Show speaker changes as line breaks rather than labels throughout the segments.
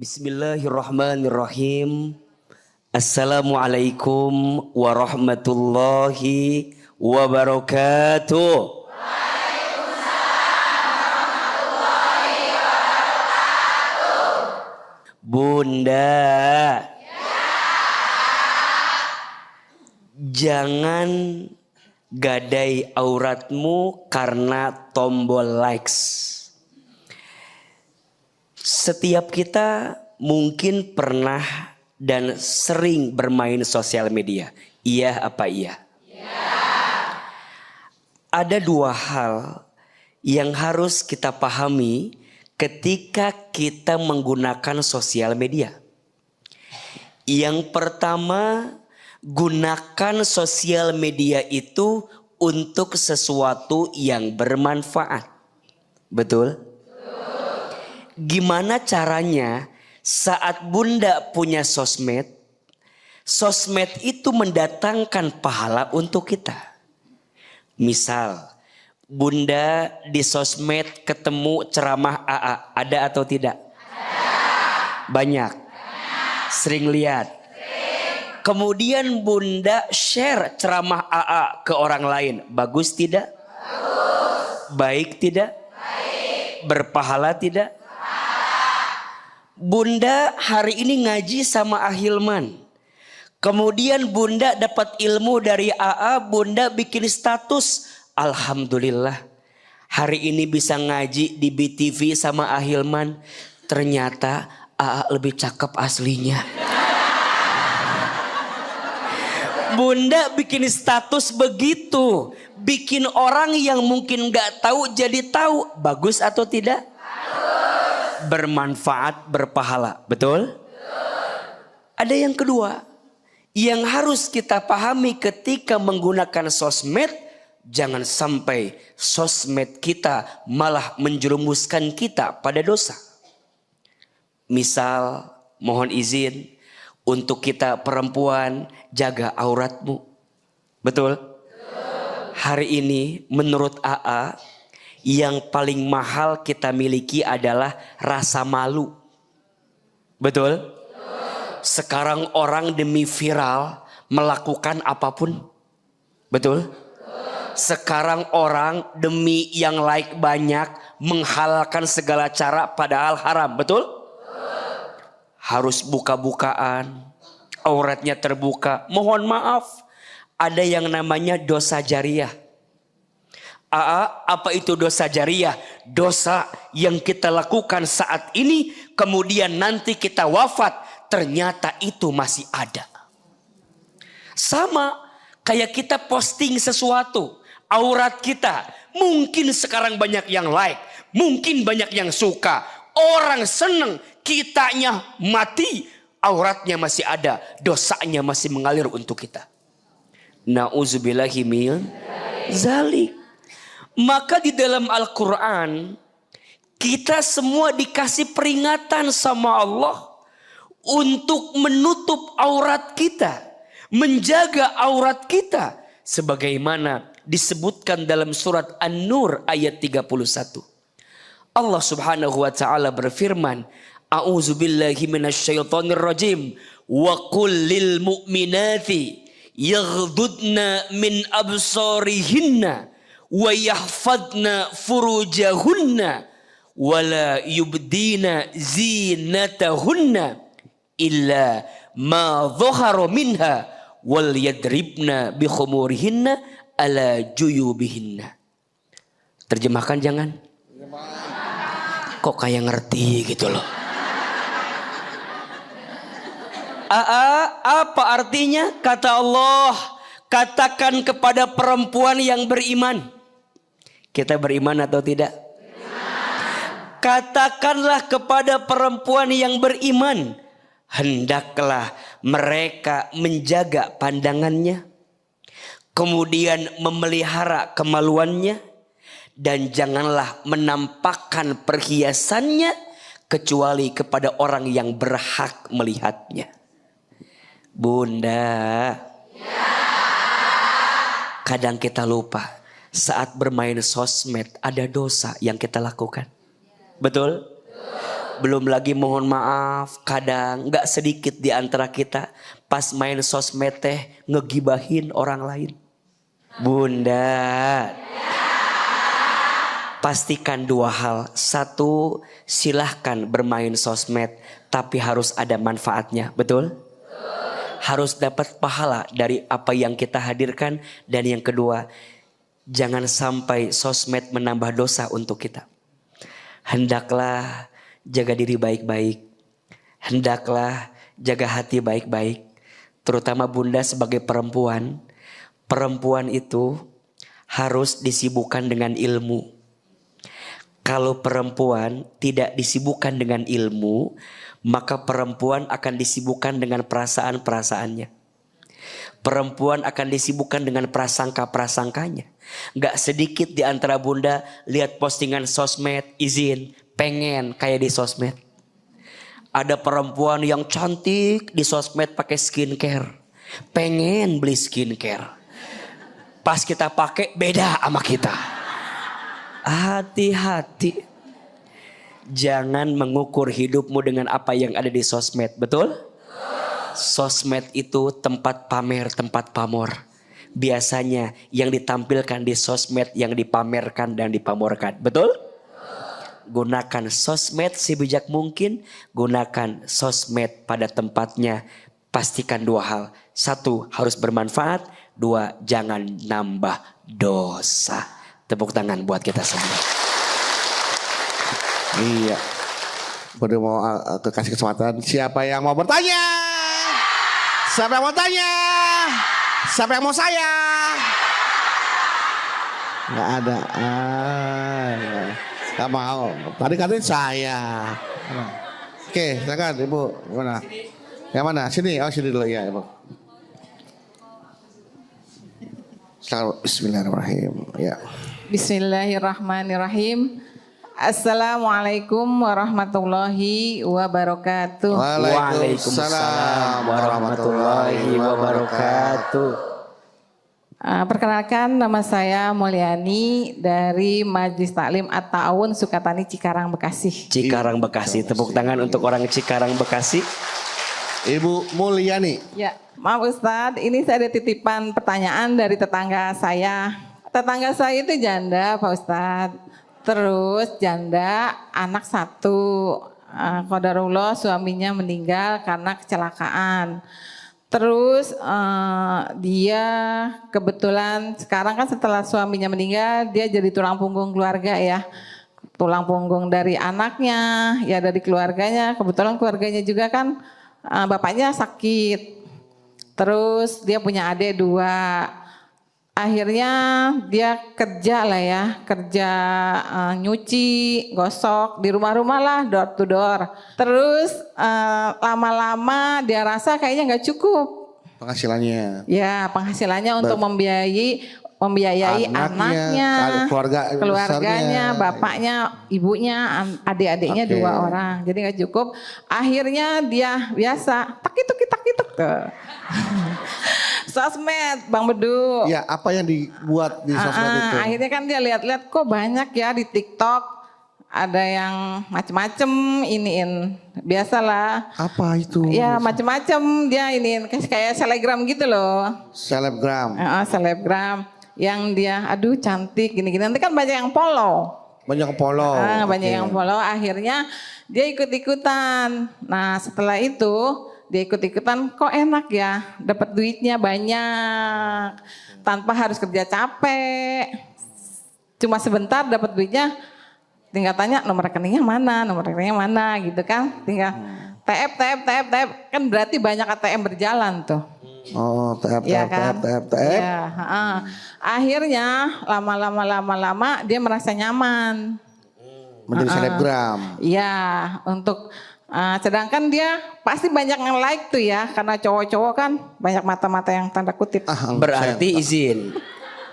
Bismillahirrahmanirrahim. Assalamualaikum warahmatullahi wabarakatuh. Bunda, jangan gadai auratmu karena tombol likes. Setiap kita mungkin pernah dan sering bermain sosial media. Iya apa iya? Iya. Ada dua hal yang harus kita pahami ketika kita menggunakan sosial media. Yang pertama, gunakan sosial media itu untuk sesuatu yang bermanfaat. Betul? Gimana caranya saat Bunda punya sosmed, sosmed itu mendatangkan pahala untuk kita. Misal, Bunda di sosmed ketemu ceramah AA, ada atau tidak? Ada. Banyak. Sering lihat. Kemudian Bunda share ceramah AA ke orang lain, bagus tidak? Bagus. Baik tidak? Baik. Berpahala tidak? Bunda hari ini ngaji sama Ahilman. Kemudian Bunda dapat ilmu dari AA, Bunda bikin status. Alhamdulillah, hari ini bisa ngaji di BTV sama Ahilman. Ternyata AA lebih cakep aslinya. Bunda bikin status begitu. Bikin orang yang mungkin gak tahu jadi tahu. Bagus atau tidak? Bermanfaat, berpahala. Betul? Ada yang kedua yang harus kita pahami ketika menggunakan sosmed. Jangan sampai sosmed kita malah menjerumuskan kita pada dosa. Misal, mohon izin untuk kita perempuan, jaga auratmu. Betul? Hari ini menurut AA, yang paling mahal kita miliki adalah rasa malu. Betul? Sekarang orang demi viral melakukan apapun. Betul? Sekarang orang demi yang like banyak menghalalkan segala cara padahal haram. Betul? Harus buka-bukaan, auratnya terbuka. Mohon maaf, ada yang namanya dosa jariah. Apa itu dosa jariah? Dosa yang kita lakukan saat ini, kemudian nanti kita wafat, ternyata itu masih ada. Sama kayak kita posting sesuatu, aurat kita. Mungkin sekarang banyak yang like, mungkin banyak yang suka. Orang seneng, kitanya mati, auratnya masih ada, dosanya masih mengalir untuk kita. Na'udzubillahi min zalik. Maka di dalam Al-Quran kita semua dikasih peringatan sama Allah untuk menutup aurat kita, menjaga aurat kita, sebagaimana disebutkan dalam surat An-Nur ayat 31. Allah Subhanahu wa taala berfirman, A'udzubillahi minasyaitonir rajim, wa qul lil mu'minati yaghdudna min absarihinna wa yahfadna furujahunna wa la yubdina zinatahunna illa ma dhahara minha wal yadribna bi khumurihinna ala juyubihinna. Terjemahkan jangan. Kok kayak ngerti gitu loh. Apa artinya? Kata Allah, katakan kepada perempuan yang beriman. Kita beriman atau tidak? Beriman. Katakanlah kepada perempuan yang beriman, hendaklah mereka menjaga pandangannya, kemudian memelihara kemaluannya, dan janganlah menampakkan perhiasannya kecuali kepada orang yang berhak melihatnya. Bunda, kadang kita lupa saat bermain sosmed ada dosa yang kita lakukan. Betul? Belum lagi mohon maaf, kadang gak sedikit di antara kita pas main sosmed teh ngegibahin orang lain. Bunda, pastikan dua hal. Satu, silahkan bermain sosmed, tapi harus ada manfaatnya, betul? Harus dapat pahala dari apa yang kita hadirkan. Dan yang kedua, jangan sampai sosmed menambah dosa untuk kita. Hendaklah jaga diri baik-baik. Hendaklah jaga hati baik-baik. Terutama Bunda sebagai perempuan. Perempuan itu harus disibukkan dengan ilmu. Kalau perempuan tidak disibukkan dengan ilmu, maka perempuan akan disibukkan dengan perasaan-perasaannya. Perempuan akan disibukkan dengan prasangka-prasangkanya. Gak sedikit di antara Bunda lihat postingan sosmed, izin, pengen kayak di sosmed. Ada perempuan yang cantik di sosmed pakai skincare. Pengen beli skincare. Pas kita pakai beda sama kita. Hati-hati. Jangan mengukur hidupmu dengan apa yang ada di sosmed. Betul? Sosmed itu tempat pamer, tempat pamor. Biasanya yang ditampilkan di sosmed yang dipamerkan dan dipamorkan. Betul? Gunakan sosmed sebijak mungkin. Gunakan sosmed pada tempatnya. Pastikan dua hal. Satu, harus bermanfaat. Dua, jangan nambah dosa. Tepuk tangan buat kita semua.
Iya. Baru mau kasih kesempatan. Siapa yang mau bertanya? Siapa yang mau tanya? Siapa yang mau saya? Gak ada. Gak mau. Tadi katanya saya. Oke, silakan Ibu. Mana? Yang mana? Sini. Oh, sini dulu ya, Ibu. Bismillahirrahmanirrahim. Ya.
Bismillahirrahmanirrahim. Assalamualaikum warahmatullahi wabarakatuh.
Waalaikumsalam warahmatullahi wabarakatuh.
Perkenalkan, nama saya Mulyani dari Majelis Taklim At-Ta'awun Sukatani Cikarang Bekasi.
Cikarang Bekasi. Tepuk tangan untuk orang Cikarang Bekasi.
Ibu Mulyani.
Ya, maaf Ustadz, ini saya ada titipan pertanyaan dari tetangga saya. Tetangga saya itu janda Pak Ustadz. Terus janda anak satu. Qadarullah suaminya meninggal karena kecelakaan. Terus dia kebetulan sekarang kan setelah suaminya meninggal dia jadi tulang punggung keluarga ya. Tulang punggung dari anaknya, ya dari keluarganya. Kebetulan keluarganya juga kan bapaknya sakit. Terus dia punya adik 2. Akhirnya dia kerja lah ya, kerja nyuci, gosok di rumah-rumah lah, door to door. Terus lama-lama dia rasa kayaknya nggak cukup
Penghasilannya.
ya, penghasilannya untuk membiayai anaknya, keluarganya, bapaknya, ibunya, adik-adiknya 2 orang. Jadi nggak cukup. Akhirnya dia biasa tak itu tuh. Sosmed, Bang Bedu.
Ya, apa yang dibuat di sosmed itu?
Akhirnya kan dia lihat-lihat kok banyak ya di TikTok. Ada yang macem-macem iniin. Biasalah.
Apa itu?
Ya macem-macem dia iniin. Kayak selebgram gitu loh.
Selebgram.
Selebgram. Yang dia aduh cantik gini-gini. Nanti kan banyak yang follow.
Banyak follow.
Banyak yang follow. Akhirnya dia ikut-ikutan. Nah setelah itu dia ikut-ikutan kok enak ya, dapat duitnya banyak, tanpa harus kerja capek, cuma sebentar dapat duitnya, tinggal tanya nomor rekeningnya mana gitu kan, tinggal tap, kan berarti banyak ATM berjalan tuh.
Oh, tap.
Ya, akhirnya lama-lama dia merasa nyaman.
Menjadi selebgram.
Iya, untuk sedangkan dia pasti banyak yang like tuh ya, karena cowok-cowok kan banyak mata-mata yang tanda kutip.
Berarti izin.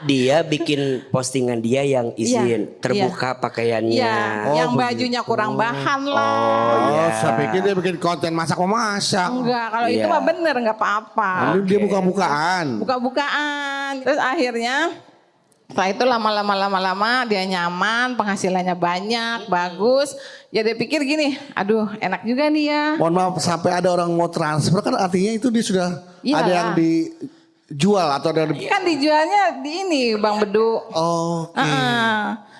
Dia bikin postingan dia yang izin, terbuka pakaiannya.
Iya, yang bajunya kurang bahan lah.
Saya pikir dia bikin konten masak-memasak.
Enggak, kalau itu mah bener nggak apa-apa.
Dia buka-bukaan.
Buka-bukaan. Terus akhirnya Setelah itu lama-lama dia nyaman, penghasilannya banyak, bagus. Ya dia pikir gini, aduh enak juga nih ya.
Mohon maaf, sampai ada orang mau transfer kan artinya itu dia sudah
Iyalah.
ada yang dijual atau ada
Kan dijualnya di ini Bang Bedu.
Oh, oke.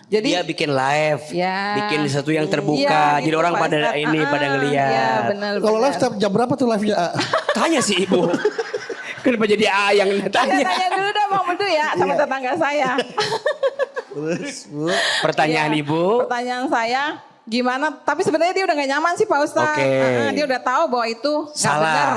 Jadi
Dia bikin live,
ya,
bikin sesuatu yang terbuka,
iya,
jadi
gitu,
orang
Pak
pada
Ustadz.
ini pada ngeliat.
Iya benar.
Kalau live tiap jam berapa tuh live-nya?
Tanya sih ibu, kenapa jadi A yang tanya?
Tanya dulu dah Bang Bedu ya sama tetangga saya.
Terus, Bu.
Pertanyaan
Iya,
ibu,
Pertanyaan saya gimana? Tapi sebenarnya dia udah gak nyaman sih Pak Ustadz.
Oke.
Dia udah tahu bahwa itu nggak
Salah.
benar.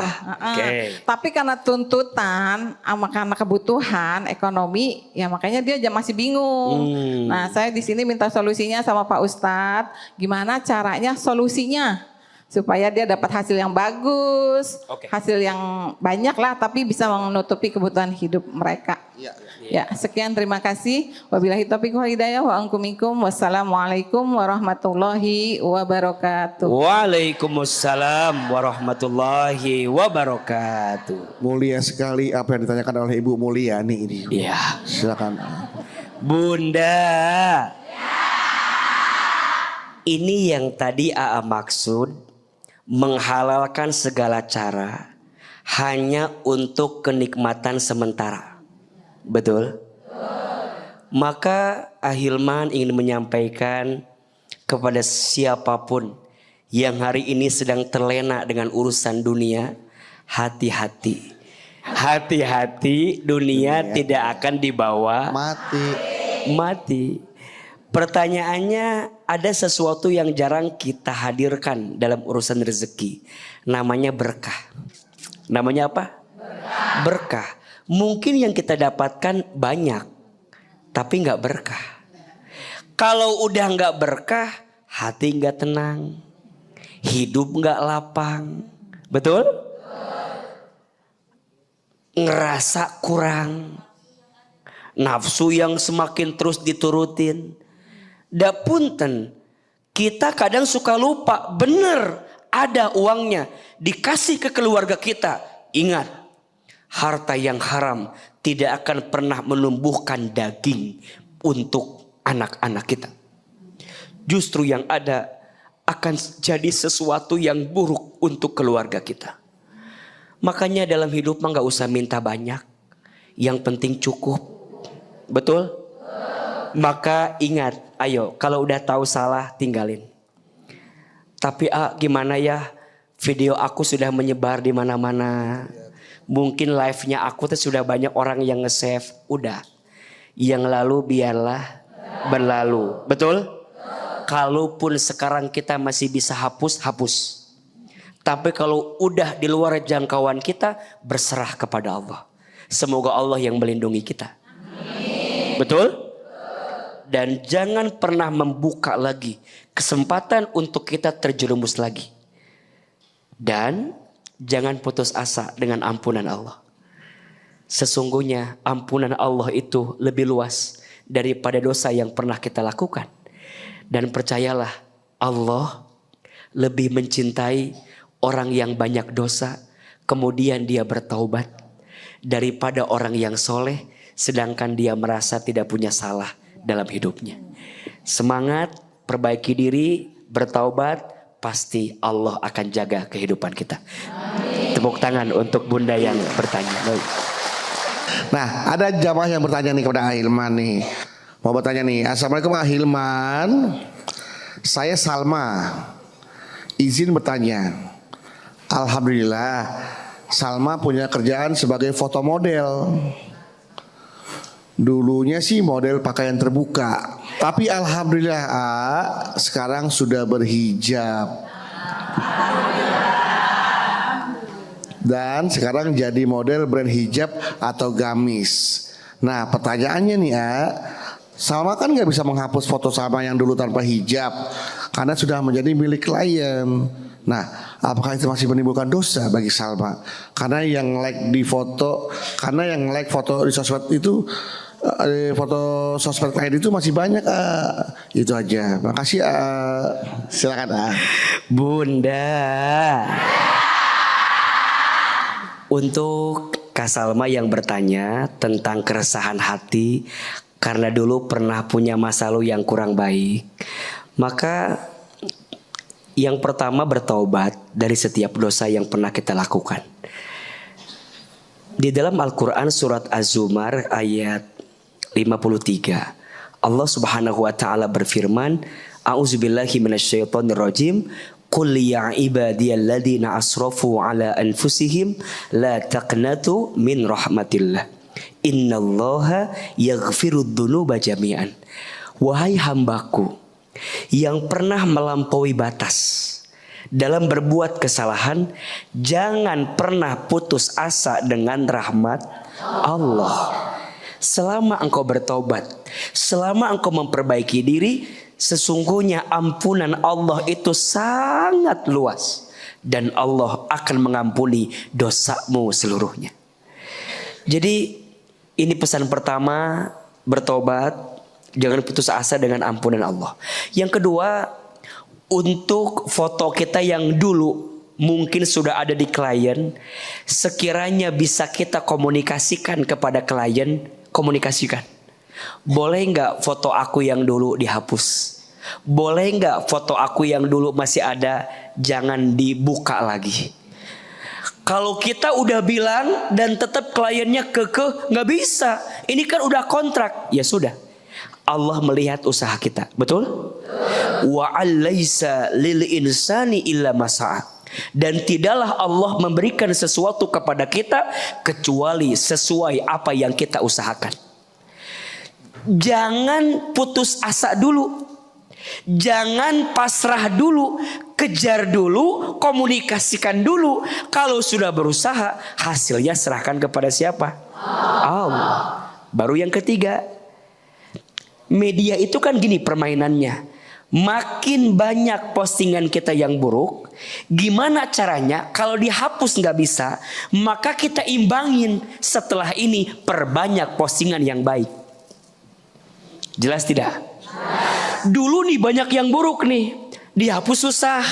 Oke.
Tapi karena tuntutan, karena kebutuhan ekonomi, ya makanya dia masih bingung. Nah saya di sini minta solusinya sama Pak Ustadz. Gimana caranya solusinya? Supaya dia dapat hasil yang bagus,
Oke.
hasil yang banyak lah, tapi bisa menutupi kebutuhan hidup mereka. Ya, sekian terima kasih. Wabillahi taufiq wal hidayah wa ankumikum. Wassalamualaikum warahmatullahi wabarakatuh.
Waalaikumsalam warahmatullahi wabarakatuh.
Mulia sekali apa yang ditanyakan oleh Ibu Mulyani ini.
Iya,
Silakan.
Bunda. Ini yang tadi AA maksud, menghalalkan segala cara hanya untuk kenikmatan sementara. Betul? Maka Ahilman ingin menyampaikan kepada siapapun yang hari ini sedang terlena dengan urusan dunia, hati-hati. Hati-hati, dunia tidak akan dibawa mati. Pertanyaannya, ada sesuatu yang jarang kita hadirkan dalam urusan rezeki. Namanya berkah. Namanya apa? Berkah. Mungkin yang kita dapatkan banyak, tapi nggak berkah. Kalau udah nggak berkah, hati nggak tenang, hidup nggak lapang. Betul? Ngerasa kurang, nafsu yang semakin terus diturutin. Dapunten, kita kadang suka lupa, bener ada uangnya, dikasih ke keluarga kita. Ingat, harta yang haram tidak akan pernah menumbuhkan daging untuk anak-anak kita. Justru yang ada akan jadi sesuatu yang buruk untuk keluarga kita. Makanya dalam hidup mah gak usah minta banyak, yang penting cukup. Betul? Maka ingat, ayo kalau udah tahu salah tinggalin. Tapi gimana ya, video aku sudah menyebar di mana-mana. Mungkin live-nya aku tuh sudah banyak orang yang nge-save. Udah, yang lalu biarlah berlalu. Betul? Kalaupun sekarang kita masih bisa hapus. Tapi kalau udah di luar jangkauan kita, berserah kepada Allah. Semoga Allah yang melindungi kita. Betul? Dan jangan pernah membuka lagi kesempatan untuk kita terjerumus lagi. Dan jangan putus asa dengan ampunan Allah. Sesungguhnya ampunan Allah itu lebih luas daripada dosa yang pernah kita lakukan. Dan percayalah, Allah lebih mencintai orang yang banyak dosa, kemudian dia bertaubat, daripada orang yang soleh, sedangkan dia merasa tidak punya salah dalam hidupnya. Semangat, perbaiki diri, bertaubat, pasti Allah akan jaga kehidupan kita. Amin. Tepuk tangan untuk Bunda yang bertanya. Baik.
Nah, ada jamaah yang bertanya nih kepada Ahilman nih. Mau bertanya nih, Assalamualaikum Ahilman. Saya Salma. Izin bertanya. Alhamdulillah, Salma punya kerjaan sebagai foto model. Dulunya sih model pakaian terbuka, tapi alhamdulillah sekarang sudah berhijab. Dan sekarang jadi model brand hijab atau gamis. Nah pertanyaannya nih Salma kan gak bisa menghapus foto Salma yang dulu tanpa hijab karena sudah menjadi milik klien. Nah apakah itu masih menimbulkan dosa bagi Salma? Karena yang like foto di sosmed itu, foto sosmed klien itu masih banyak. Itu aja. Makasih. Silakan.
Bunda, untuk Kak Salma yang bertanya tentang keresahan hati karena dulu pernah punya masa lalu yang kurang baik, maka yang pertama bertaubat dari setiap dosa yang pernah kita lakukan. Di dalam Al-Quran surat Az-Zumar ayat 53, Allah Subhanahu wa taala berfirman, A'udzubillahi minasyaitonirrajim, Qul ya ibadiyalladzina asrafu ala anfusihim la taqnatu min rahmatillah. Innallaha yaghfirud dzunuba jami'an. Wahai hambaku yang pernah melampaui batas dalam berbuat kesalahan, jangan pernah putus asa dengan rahmat Allah. Selama engkau bertobat, selama engkau memperbaiki diri, sesungguhnya ampunan Allah itu sangat luas, dan Allah akan mengampuni dosamu seluruhnya. Jadi ini pesan pertama, bertobat, jangan putus asa dengan ampunan Allah. Yang kedua, untuk foto kita yang dulu mungkin sudah ada di klien, sekiranya bisa kita komunikasikan kepada klien, komunikasikan. Boleh nggak foto aku yang dulu dihapus? Boleh nggak foto aku yang dulu masih ada jangan dibuka lagi? Kalau kita udah bilang dan tetap kliennya kekeh, nggak bisa. Ini kan udah kontrak, ya sudah. Allah melihat usaha kita, betul? Wa alaysa lil insani illa masa'a. Dan tidaklah Allah memberikan sesuatu kepada kita kecuali sesuai apa yang kita usahakan. Jangan putus asa dulu. Jangan pasrah dulu, kejar dulu, komunikasikan dulu. Kalau sudah berusaha, hasilnya serahkan kepada siapa? Allah. Baru yang ketiga, media itu kan gini permainannya. Makin banyak postingan kita yang buruk, gimana caranya kalau dihapus nggak bisa, maka kita imbangin setelah ini perbanyak postingan yang baik. Jelas tidak? Dulu nih banyak yang buruk nih, dihapus susah,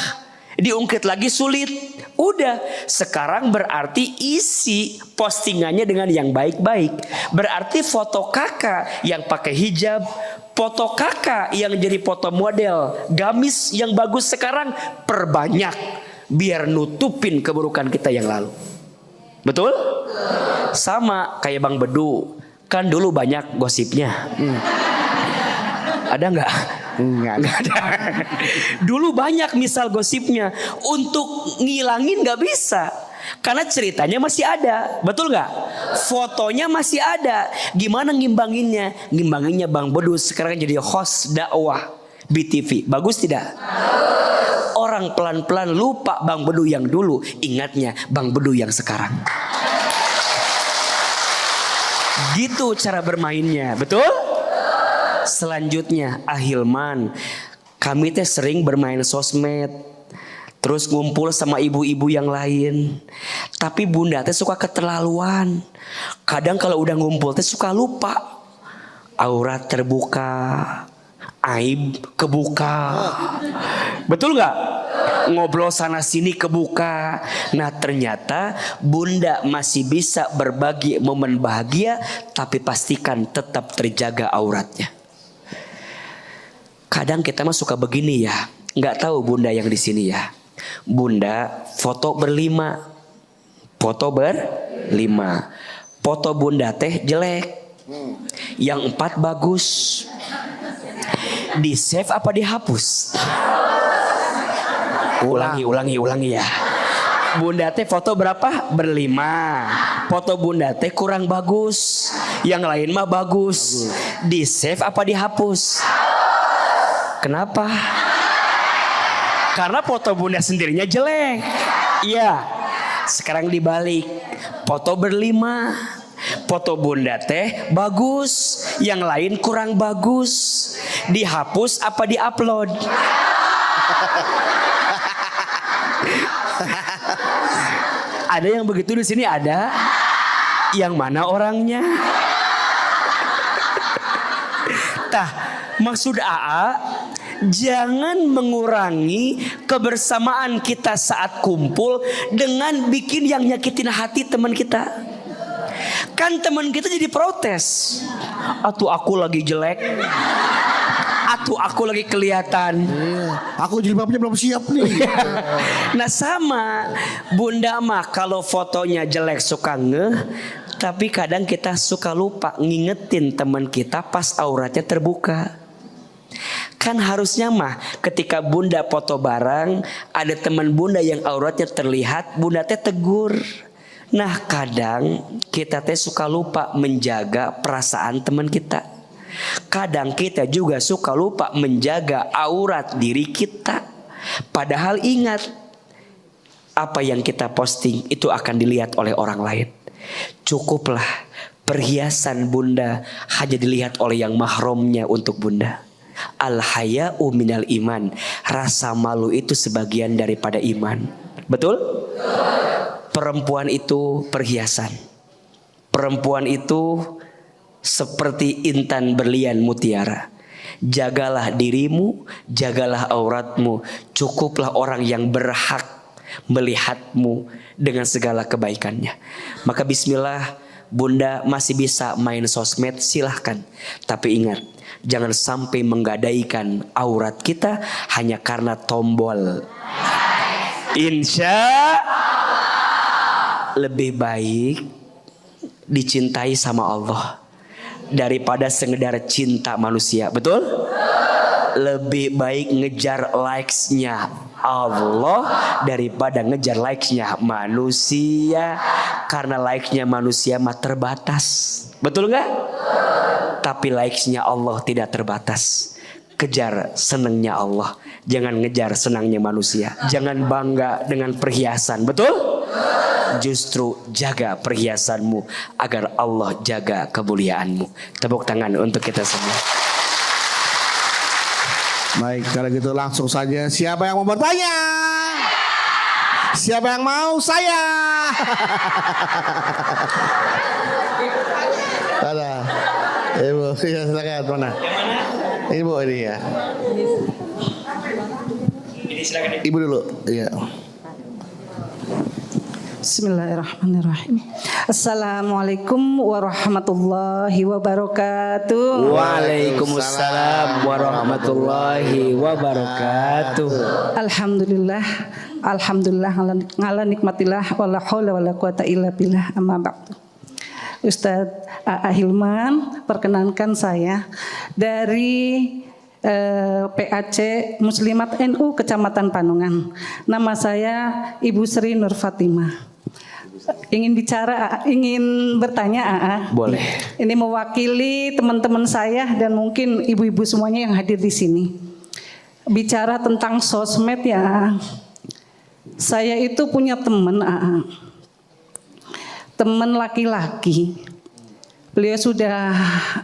diungkit lagi sulit. Udah, sekarang berarti isi postingannya dengan yang baik-baik. Berarti foto kakak yang pakai hijab, foto kakak yang jadi foto model gamis yang bagus sekarang perbanyak, biar nutupin keburukan kita yang lalu. Betul? Sama kayak Bang Bedu, kan dulu banyak gosipnya. Ada nggak? Nggak ada. Dulu banyak misal gosipnya, untuk ngilangin nggak bisa, karena ceritanya masih ada, betul nggak? Fotonya masih ada. Gimana ngimbanginnya? Ngimbanginnya Bang Bedu sekarang jadi host dakwah BTV. Bagus tidak? Orang pelan-pelan lupa Bang Bedu yang dulu, ingatnya Bang Bedu yang sekarang. Gitu cara bermainnya, betul? Selanjutnya Ahilman, kami teh sering bermain sosmed, terus ngumpul sama ibu-ibu yang lain. Tapi bunda teh suka keterlaluan. Kadang kalau udah ngumpul teh suka lupa. Aurat terbuka, aib kebuka. Betul gak? Ngobrol sana sini kebuka. Nah ternyata bunda masih bisa berbagi momen bahagia, tapi pastikan tetap terjaga auratnya. Kadang kita mah suka begini ya, nggak tahu bunda yang di sini ya. Bunda foto berlima, foto bunda teh jelek, yang 4 bagus. Di save apa dihapus? Ulangi ya. Bunda teh foto berapa? Berlima. Foto bunda teh kurang bagus, yang lain mah bagus. Di save apa dihapus? Kenapa? Karena foto bunda sendirinya jelek. Iya. Sekarang dibalik. Foto berlima, foto bunda teh bagus, yang lain kurang bagus. Dihapus apa diupload? Ada yang begitu di sini, ada? Yang mana orangnya? Tah, maksud AA, jangan mengurangi kebersamaan kita saat kumpul dengan bikin yang nyakitin hati teman kita. Kan teman kita jadi protes. Atuh aku lagi jelek. Atuh aku lagi kelihatan.
Aku jilbabnya belum siap nih.
Nah sama bunda mah kalau fotonya jelek suka ngeh. Tapi kadang kita suka lupa ngingetin teman kita pas auratnya terbuka. Kan harusnya mah ketika bunda foto bareng, ada teman bunda yang auratnya terlihat, bunda teh tegur. Nah kadang kita teh suka lupa menjaga perasaan teman kita. Kadang kita juga suka lupa menjaga aurat diri kita. Padahal ingat, apa yang kita posting itu akan dilihat oleh orang lain. Cukuplah perhiasan bunda hanya dilihat oleh yang mahramnya untuk bunda. Al-haya'u minal iman. Rasa malu itu sebagian daripada iman. Betul? Perempuan itu perhiasan. Perempuan itu seperti intan berlian mutiara. Jagalah dirimu, jagalah auratmu. Cukuplah orang yang berhak melihatmu dengan segala kebaikannya. Maka bismillah, bunda masih bisa main sosmed, silahkan. Tapi ingat, jangan sampai menggadaikan aurat kita hanya karena tombol. Insya lebih baik dicintai sama Allah daripada sekedar cinta manusia. Betul? Lebih baik ngejar likes-nya Allah daripada ngejar likes-nya manusia. Karena likes-nya manusia mah terbatas. Betul gak? Tapi likes-nya Allah tidak terbatas. Kejar senangnya Allah, jangan ngejar senangnya manusia. Jangan bangga dengan perhiasan. Betul? Justru jaga perhiasanmu agar Allah jaga kemuliaanmu. Tepuk tangan untuk kita semua.
Baik, kalau gitu langsung saja. Siapa yang mau bertanya? Siapa yang mau? Saya. Ada. Ibu, ya silakan. Mana? Ibu ini ya. Ibu dulu. Iya.
Bismillahirrahmanirrahim. Assalamualaikum warahmatullahi wabarakatuh.
Waalaikumsalam warahmatullahi wabarakatuh.
Alhamdulillah, alhamdulillah ngala nikmatillah wala haula wala quwata illa billah, amma ba'du. Ustadz A.A. Hilman, perkenankan saya dari PAC Muslimat NU Kecamatan Panungan. Nama saya Ibu Sri Nur Fatimah. Ingin bertanya AA.
Boleh.
Ini mewakili teman-teman saya dan mungkin ibu-ibu semuanya yang hadir di sini. Bicara tentang sosmed ya. Saya itu punya teman AA. Teman laki-laki. Beliau sudah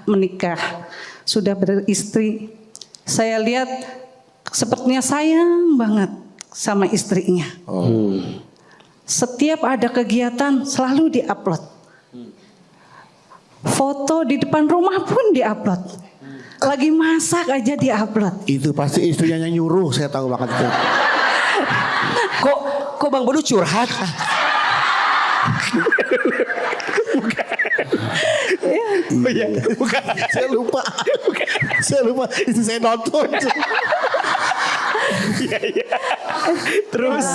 menikah, sudah beristri. Saya lihat sepertinya sayang banget sama istrinya. Setiap ada kegiatan selalu diupload. Foto di depan rumah pun diupload. Lagi masak aja diupload.
Itu pasti istrinya yang nyuruh, saya tahu banget itu.
Kok Bang Bodu curhat?
Iya, bukan. Saya lupa. Saya lupa. Itu saya nonton.
Iya. Terus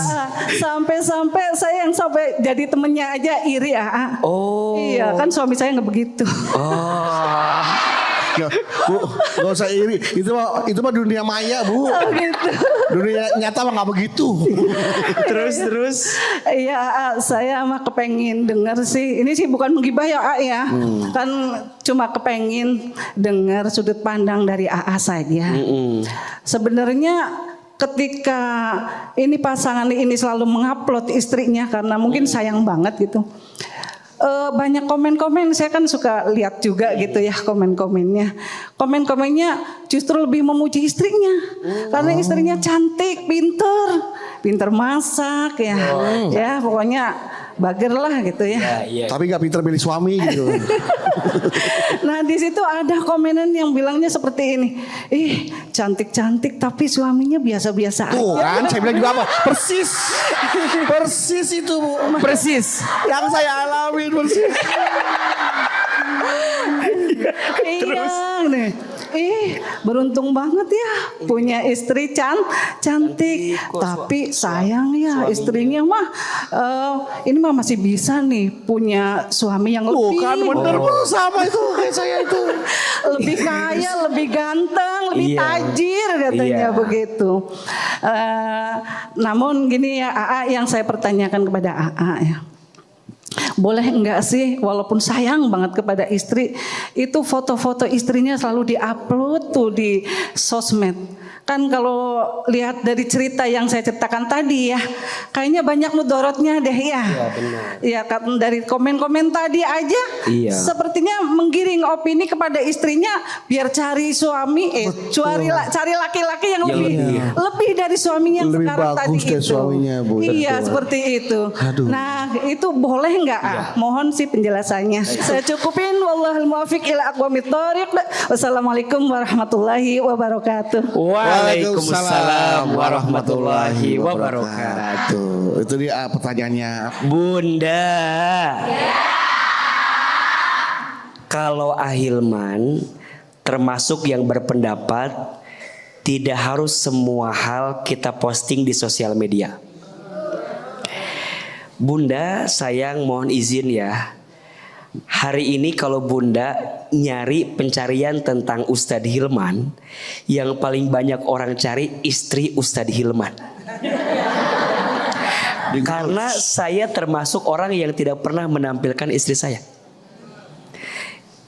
Sampai-sampai saya yang sampai jadi temennya aja iri AA.
Oh.
Iya kan suami saya nggak begitu.
Oh.
Bu, gak usah iri. Itu mah dunia maya, Bu.
Oh, gitu.
Dunia nyata mah gak begitu.
Terus.
Iya, saya mah kepengin dengar sih. Ini sih bukan menggibah ya, A ya. Kan cuma kepengin dengar sudut pandang dari AA saja. Sebenarnya ketika ini pasangan ini selalu mengupload istrinya karena mungkin sayang banget gitu. Banyak komen-komen, saya kan suka lihat juga gitu ya komen-komennya. Komen-komennya justru lebih memuji istrinya. Karena istrinya cantik, pinter masak ya. Ya pokoknya bager lah gitu ya.
Ya.
Tapi gak pinter milih suami gitu.
Nah di situ ada komenan yang bilangnya seperti ini. Ih cantik-cantik tapi suaminya biasa-biasa
Tuh
aja.
kan, saya bilang juga apa? Persis itu, Bu.
Persis.
Yang saya alami persis.
Iya nih. Beruntung banget ya punya istri cantik. Tapi sayang ya istrinya mah ini mah masih bisa nih punya suami yang lebih.
Bukan bener sama itu kayak saya itu.
Lebih kaya, lebih ganteng, lebih
Iya.
tajir katanya
Iya.
begitu. Namun gini ya AA, yang saya pertanyakan kepada AA ya. Boleh enggak sih walaupun sayang banget kepada istri, itu foto-foto istrinya selalu diupload tuh di sosmed. Kan kalau lihat dari cerita yang saya ceritakan tadi ya, kayaknya banyak mudorotnya deh ya.
Iya, benar.
Iya, kan dari komen-komen tadi aja
Iya.
sepertinya menggiring opini kepada istrinya biar cari suami, cari laki-laki yang lebih dari suaminya yang
Lebih
sekarang
bagus
tadi
dari
itu.
suaminya, Bu.
Iya,
Betul.
seperti itu.
Aduh.
Nah, itu boleh nggak? Mohon sih penjelasannya. Saya cukupin. Wallahul muwaffiq ila aqwamit thoriq. Wassalamualaikum warahmatullahi wabarakatuh.
Waalaikumsalam warahmatullahi wabarakatuh.
Itu dia pertanyaannya.
Bunda. Kalau Ahilman termasuk yang berpendapat tidak harus semua hal kita posting di sosial media. Bunda, sayang mohon izin ya. Hari ini kalau Bunda nyari pencarian tentang Ustadz Hilman, yang paling banyak orang cari istri Ustadz Hilman. Karena saya termasuk orang yang tidak pernah menampilkan istri saya.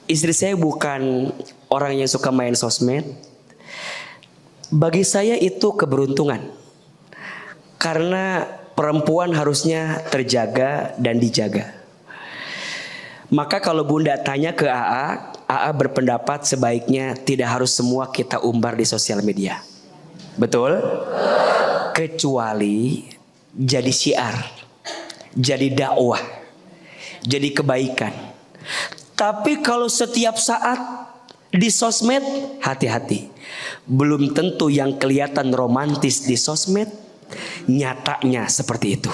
Istri saya bukan orang yang suka main sosmed. Bagi saya itu keberuntungan. Karena perempuan harusnya terjaga dan dijaga. Maka kalau Bunda tanya ke AA berpendapat sebaiknya tidak harus semua kita umbar di sosial media. Betul? Kecuali jadi syiar, jadi dakwah, jadi kebaikan. Tapi kalau setiap saat di sosmed, hati-hati. Belum tentu yang kelihatan romantis di sosmed nyatanya seperti itu.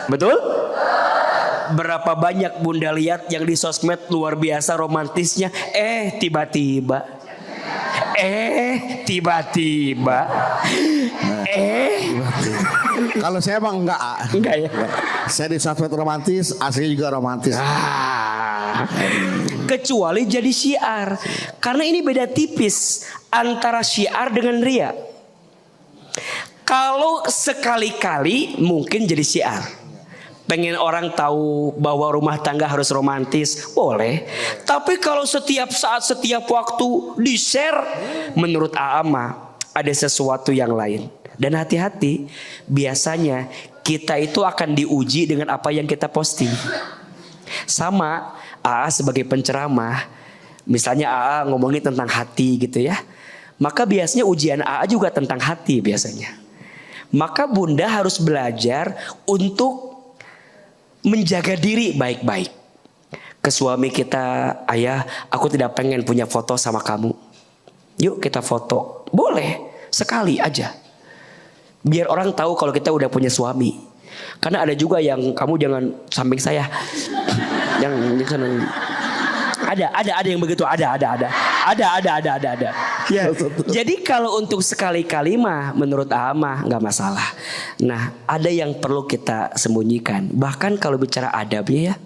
Betul? Berapa banyak Bunda lihat yang di sosmed luar biasa romantisnya, tiba-tiba
Kalau saya emang enggak.
enggak ya.
Saya di sosmed romantis, aslinya juga romantis.
Kecuali jadi syiar. Karena ini beda tipis antara syiar dengan ria. Kalau sekali-kali mungkin jadi syiar. Pengen orang tahu bahwa rumah tangga harus romantis, boleh. Tapi kalau setiap saat, setiap waktu di-share, menurut Aama ada sesuatu yang lain. Dan hati-hati, biasanya kita itu akan diuji dengan apa yang kita posting. Sama AA sebagai penceramah, misalnya AA ngomongin tentang hati gitu ya, maka biasanya ujian AA juga tentang hati biasanya. Maka Bunda harus belajar untuk menjaga diri baik-baik. Ke suami kita, ayah, aku tidak pengen punya foto sama kamu. Yuk kita foto. Boleh, sekali aja. Biar orang tahu kalau kita udah punya suami. Karena ada juga yang kamu jangan samping saya. Yang ada yang begitu, ada. Ya. Jadi kalau untuk sekali-kali mah menurut Ama nggak masalah. Nah, ada yang perlu kita sembunyikan. Bahkan kalau bicara adabnya ya,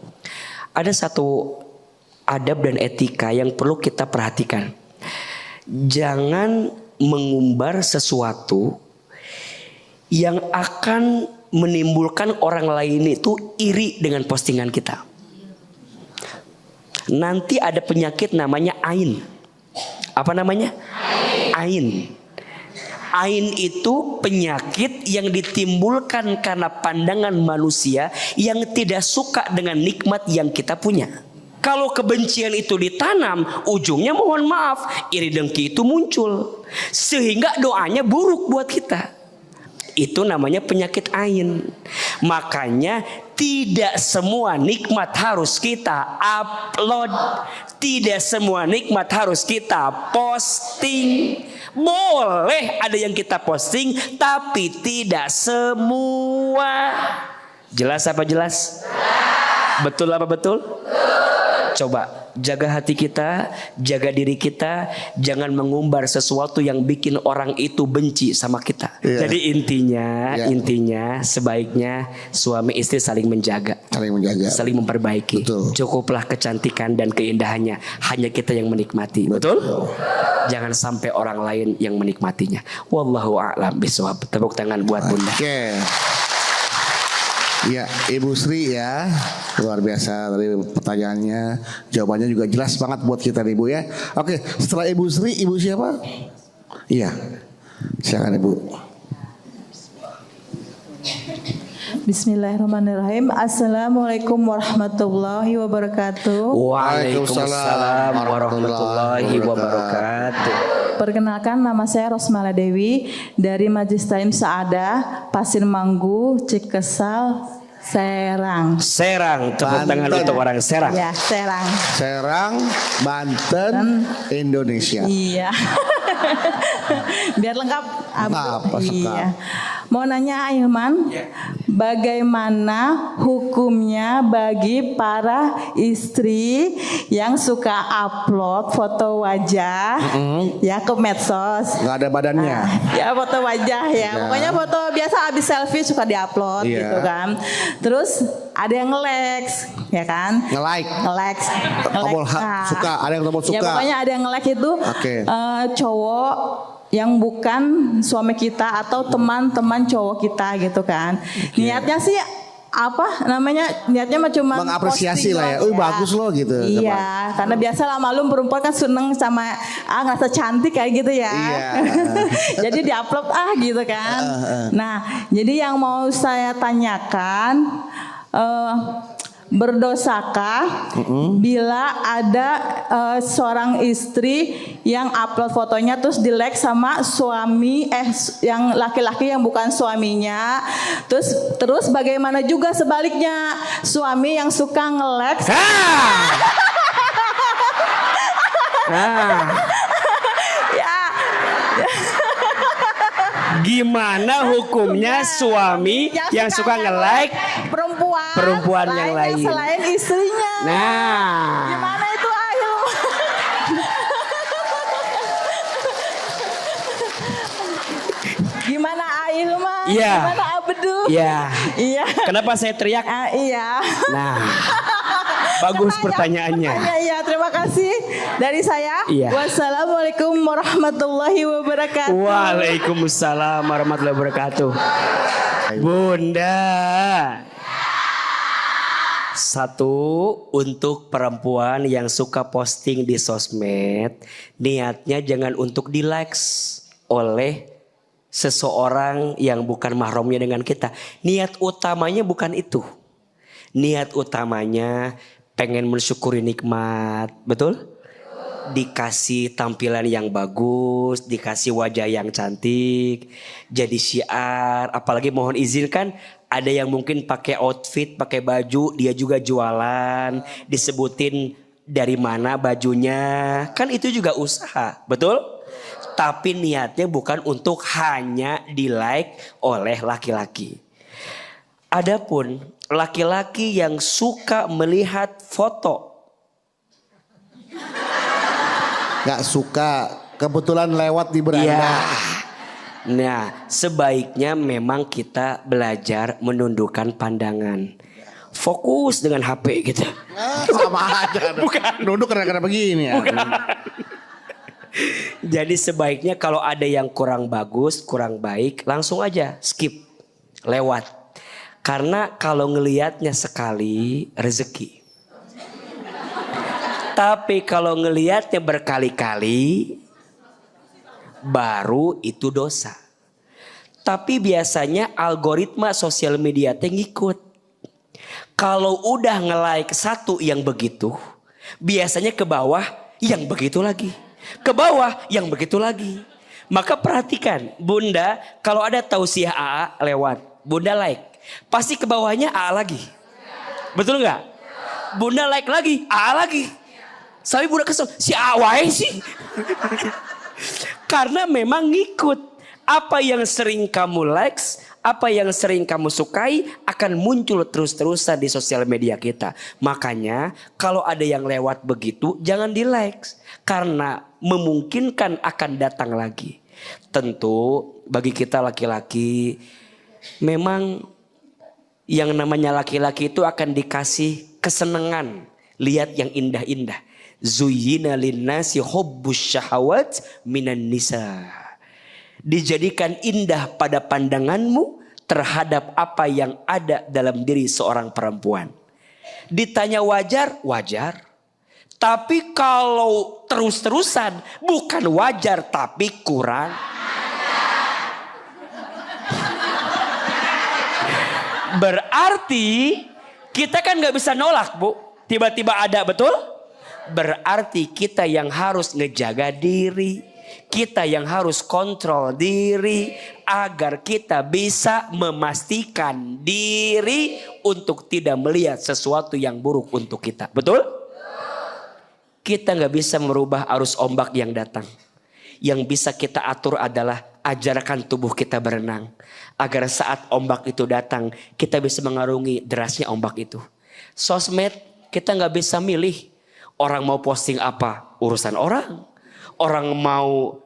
ada satu adab dan etika yang perlu kita perhatikan. Jangan mengumbar sesuatu yang akan menimbulkan orang lain itu iri dengan postingan kita. Nanti ada penyakit namanya ain. Apa namanya? Ain. Ain itu penyakit yang ditimbulkan karena pandangan manusia yang tidak suka dengan nikmat yang kita punya. Kalau kebencian itu ditanam, ujungnya mohon maaf, iri dengki itu muncul. Sehingga doanya buruk buat kita. Itu namanya penyakit ain. Makanya tidak semua nikmat harus kita upload. Tidak semua nikmat harus kita posting. Boleh ada yang kita posting, tapi tidak semua. Jelas apa jelas? Betul apa betul? Coba jaga hati kita, jaga diri kita, jangan mengumbar sesuatu yang bikin orang itu benci sama kita.
Iya.
Jadi intinya,
Iya.
intinya sebaiknya suami istri saling menjaga,
Saling menjaga.
saling memperbaiki.
Betul.
Cukuplah kecantikan dan keindahannya, hanya kita yang menikmati. Betul? Jangan sampai orang lain yang menikmatinya. Wallahu a'lam bishawab. Tepuk tangan buat Bunda.
Oke. Ya, Ibu Sri ya, luar biasa dari pertanyaannya, jawabannya juga jelas banget buat kita nih Bu ya. Oke, setelah Ibu Sri, Ibu siapa? Iya, silakan Ibu.
Bismillahirrahmanirrahim. Assalamualaikum warahmatullahi wabarakatuh.
Waalaikumsalam warahmatullahi wabarakatuh.
Perkenalkan, nama saya Rosmala Dewi dari Majelis Ta'lim Sa'adah, Pasir Manggu, Cikesal, Serang.
Serang, tepuk tangan
Banten.
untuk orang Serang.
Ya, Serang.
Serang, Banten, Indonesia.
Iya. Biar lengkap. Abu.
Apa suka?
Iya. Mau nanya Ahilman, bagaimana hukumnya bagi para istri yang suka upload foto wajah ya ke medsos?
Nggak ada badannya.
Ya foto wajah ya. Pokoknya foto biasa abis selfie suka diupload
Iya.
gitu kan. Terus ada yang nge-likes ya kan?
Nge-like.
Nge-likes.
Tombol
Nah,
suka, ada yang tombol suka.
Ya pokoknya ada yang nge-like itu
Oke.
cowok yang bukan suami kita atau teman-teman cowok kita gitu kan. Niatnya sih apa namanya, niatnya mah cuma
Mengapresiasi
posting
lah ya.
doang
Bagus loh gitu.
Iya, karena biasa lah malum perempuan kan seneng sama ngerasa cantik kayak gitu ya.
Iya.
Jadi diupload gitu kan. Nah, jadi yang mau saya tanyakan, berdosakah bila ada seorang istri yang upload fotonya terus di-like sama suami yang laki-laki yang bukan suaminya, terus bagaimana juga sebaliknya suami yang suka nge-like ya.
Gimana hukumnya suami yang suka nge-like perempuan yang lain?
Selain istrinya.
Nah,
Gimana itu Ahilman? Gimana Ahilman?
Iya.
Gimana Abdu?
iya.
Iya.
Kenapa saya teriak?
Iya.
Nah, bagus pertanyaannya.
Iya, terima kasih dari saya.
Iya.
Wassalamualaikum warahmatullahi wabarakatuh.
Waalaikumsalam warahmatullahi wabarakatuh. Bunda. Satu, untuk perempuan yang suka posting di sosmed, niatnya jangan untuk di-likes oleh seseorang yang bukan mahramnya dengan kita. Niat utamanya bukan itu. Niat utamanya pengen mensyukuri nikmat, betul? Dikasih tampilan yang bagus, dikasih wajah yang cantik, jadi syiar. Apalagi mohon izinkan, ada yang mungkin pakai outfit, pakai baju, dia juga jualan, disebutin dari mana bajunya, kan itu juga usaha, betul? Tapi niatnya bukan untuk hanya di-like oleh laki-laki. Adapun laki-laki yang suka melihat foto,
Nggak suka, kebetulan lewat di beranda.
ya, nah sebaiknya memang kita belajar menundukkan pandangan, fokus dengan HP gitu.
Sama aja.
Bukan.
Duduk karena begini ya.
Jadi sebaiknya kalau ada yang kurang bagus, kurang baik, langsung aja skip, lewat. Karena kalau ngelihatnya sekali rezeki. Tapi kalau ngelihatnya berkali-kali baru itu dosa. Tapi biasanya algoritma sosial media teh ngikut. Kalau udah nge-like satu yang begitu, biasanya ke bawah yang begitu lagi. Ke bawah yang begitu lagi. Maka perhatikan, Bunda, kalau ada tausiah AA lewat, Bunda like, pasti ke bawahnya AA lagi. Betul nggak? Bunda like lagi, AA lagi. Sampai Bunda kesel, si AA wae sih. Karena memang ngikut. Apa yang sering kamu likes, Apa yang sering kamu sukai akan muncul terus-terusan di sosial media kita. Makanya kalau ada yang lewat begitu jangan di like. Karena memungkinkan akan datang lagi. Tentu bagi kita laki-laki memang yang namanya laki-laki itu akan dikasih kesenangan. Lihat yang indah-indah. Zuyyina linnasi hubbus syahawat minan nisa. Dijadikan indah pada pandanganmu terhadap apa yang ada dalam diri seorang perempuan. Ditanya wajar, wajar. Tapi kalau terus-terusan bukan wajar tapi kurang. Berarti kita kan gak bisa nolak, Bu. Tiba-tiba ada, betul? Berarti kita yang harus ngejaga diri. Kita yang harus kontrol diri. Agar kita bisa memastikan diri untuk tidak melihat sesuatu yang buruk untuk kita. Betul? Kita gak bisa merubah arus ombak yang datang. Yang bisa kita atur adalah ajarkan tubuh kita berenang. Agar saat ombak itu datang, kita bisa mengarungi derasnya ombak itu. Sosmed, kita gak bisa milih. Orang mau posting apa, urusan orang. Orang mau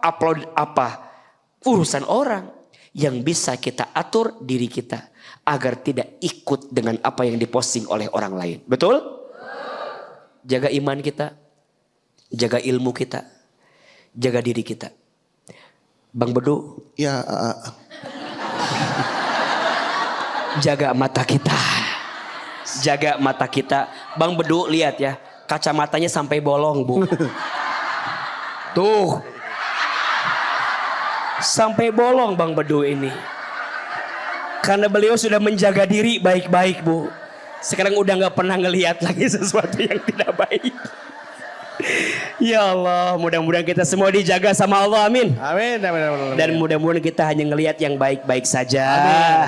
upload apa, urusan orang. Yang bisa kita atur diri kita. Agar tidak ikut dengan apa yang diposting oleh orang lain. Betul? Jaga iman kita. Jaga ilmu kita. Jaga diri kita. Bang Bedu.
Ya.
Jaga mata kita. Jaga mata kita. Bang Bedu lihat ya. Kacamatanya sampai bolong, Bu. Tuh. Sampai bolong Bang Bedu ini. Karena beliau sudah menjaga diri baik-baik, Bu. Sekarang udah gak pernah ngelihat lagi sesuatu yang tidak baik. Ya Allah, mudah-mudahan kita semua dijaga sama Allah, amin.
Amin, amin, amin.
Dan mudah-mudahan kita hanya ngelihat yang baik-baik saja.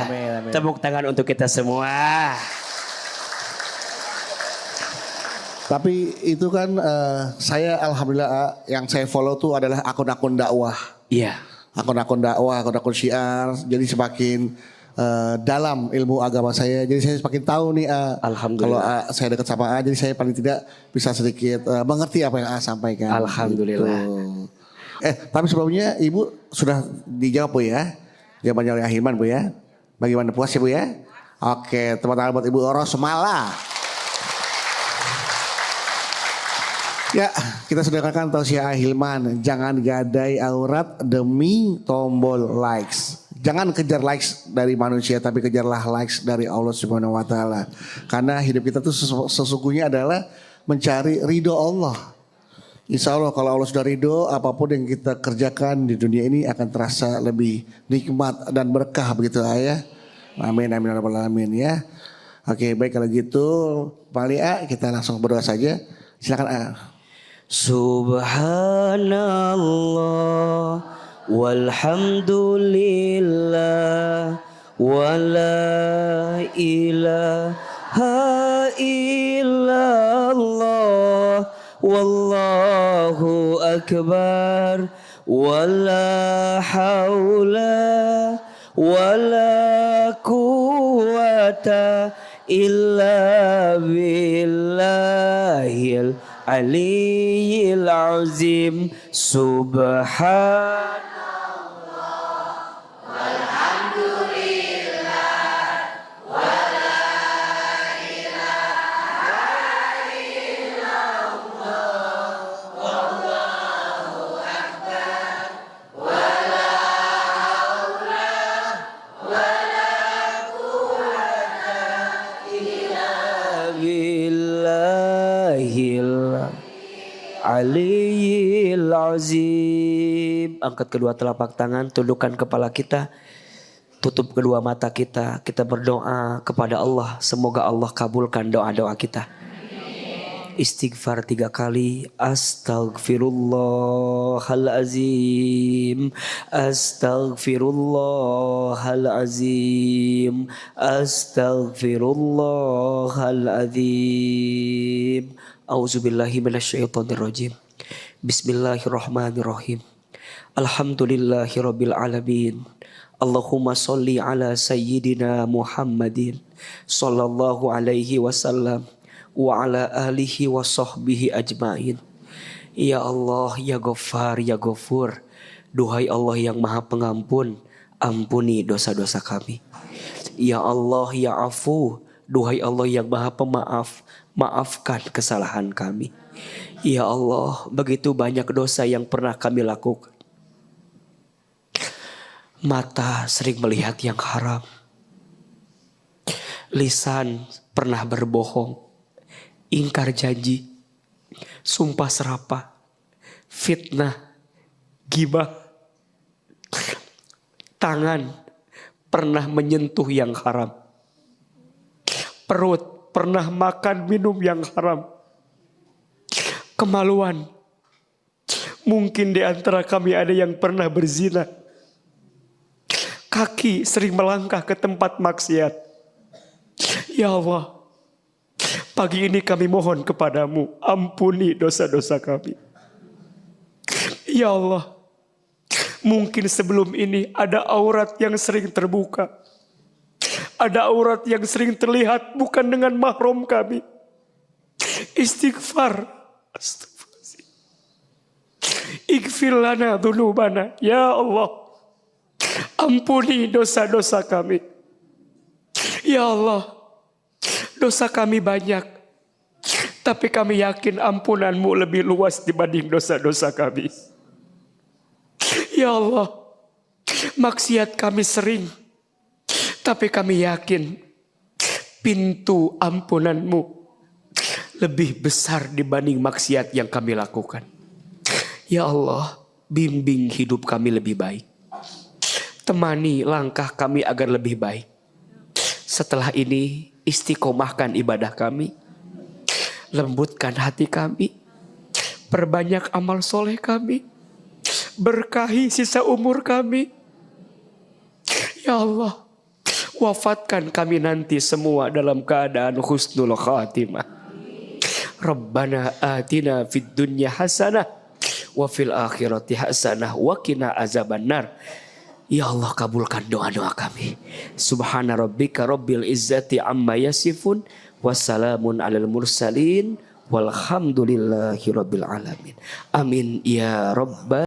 Amin, amin, amin.
Tepuk tangan untuk kita semua.
Tapi itu kan saya alhamdulillah yang saya follow tuh adalah akun-akun dakwah.
Iya.
Akun-akun dakwah, akun-akun syiar. Jadi semakin dalam ilmu agama saya. Jadi saya semakin tahu nih
Alhamdulillah.
kalau saya dekat sama A, jadi saya paling tidak bisa sedikit mengerti apa yang A sampaikan.
Alhamdulillah.
Gitu. Tapi sebelumnya Ibu sudah dijawab Bu ya. Jawabannya oleh Ahilman Bu ya. Bagaimana, puas ya Bu ya? Oke, tepuk tangan buat Ibu Oros Semala. Ya, kita sudah dengarkan tausiah Ahilman. Jangan gadai aurat demi tombol likes. Jangan kejar likes dari manusia, tapi kejarlah likes dari Allah Subhanahu wa taala. Karena hidup kita tuh sesungguhnya adalah mencari ridho Allah. Insya Allah kalau Allah sudah ridho, apapun yang kita kerjakan di dunia ini akan terasa lebih nikmat dan berkah begitu ya. Amin, amin, ya rabbal alamin ya. Oke, baik kalau gitu Pak Lia, kita langsung berdoa saja. Silakan A.
Subhanallah walhamdulillah wala ilaha illallah wallahu akbar wala haula wala quwata illa billahil aliyil azim. Subhan Aliyil azim. Angkat kedua telapak tangan, tundukkan kepala kita, tutup kedua mata kita. Kita berdoa kepada Allah, semoga Allah kabulkan doa-doa kita. Istighfar 3 kali. Astaghfirullahalazim. Astaghfirullahalazim. Astaghfirullahalazim. A'udzubillahi minasyaitonirrajim. Bismillahirrahmanirrahim. Alhamdulillahirabbil alamin. Allahumma sholli ala sayyidina Muhammadin sallallahu alaihi wasallam wa ala alihi wa sahbihi ajmain. Ya Allah, ya Ghaffar, ya Ghafur. Duhai Allah yang Maha Pengampun, ampuni dosa-dosa kami. Ya Allah, ya Afu. Duhai Allah yang Maha Pemaaf, maafkan kesalahan kami. Ya Allah, begitu banyak dosa yang pernah kami lakukan. Mata sering melihat yang haram. Lisan pernah berbohong, ingkar janji, sumpah serapah, fitnah, gibah. Tangan pernah menyentuh yang haram. Perut pernah makan minum yang haram. Kemaluan, mungkin di antara kami ada yang pernah berzina. Kaki sering melangkah ke tempat maksiat. Ya Allah, pagi ini kami mohon kepadamu, ampuni dosa-dosa kami. Ya Allah, mungkin sebelum ini ada aurat yang sering terbuka. Ada aurat yang sering terlihat bukan dengan mahram kami. Istighfar. Astagfirullahaladzim. Ighfir lana dzunubana. Ya Allah, ampuni dosa-dosa kami. Ya Allah, dosa kami banyak, tapi kami yakin ampunanmu lebih luas dibanding dosa-dosa kami. Ya Allah, maksiat kami sering, tapi kami yakin pintu ampunanmu lebih besar dibanding maksiat yang kami lakukan. Ya Allah, bimbing hidup kami lebih baik. Temani langkah kami agar lebih baik. Setelah ini istiqomahkan ibadah kami. Lembutkan hati kami. Perbanyak amal soleh kami. Berkahi sisa umur kami. Ya Allah, wafatkan kami nanti semua dalam keadaan husnul khatimah. Rabbana atina fid dunya hasanah wa fil akhirati hasanah wa qina azabannar. Ya Allah, kabulkan doa-doa kami. Subhana rabbika rabbil izzati amma yasifun. Wassalamun alal mursalin. Walhamdulillahi rabbil alamin. Amin ya rabbal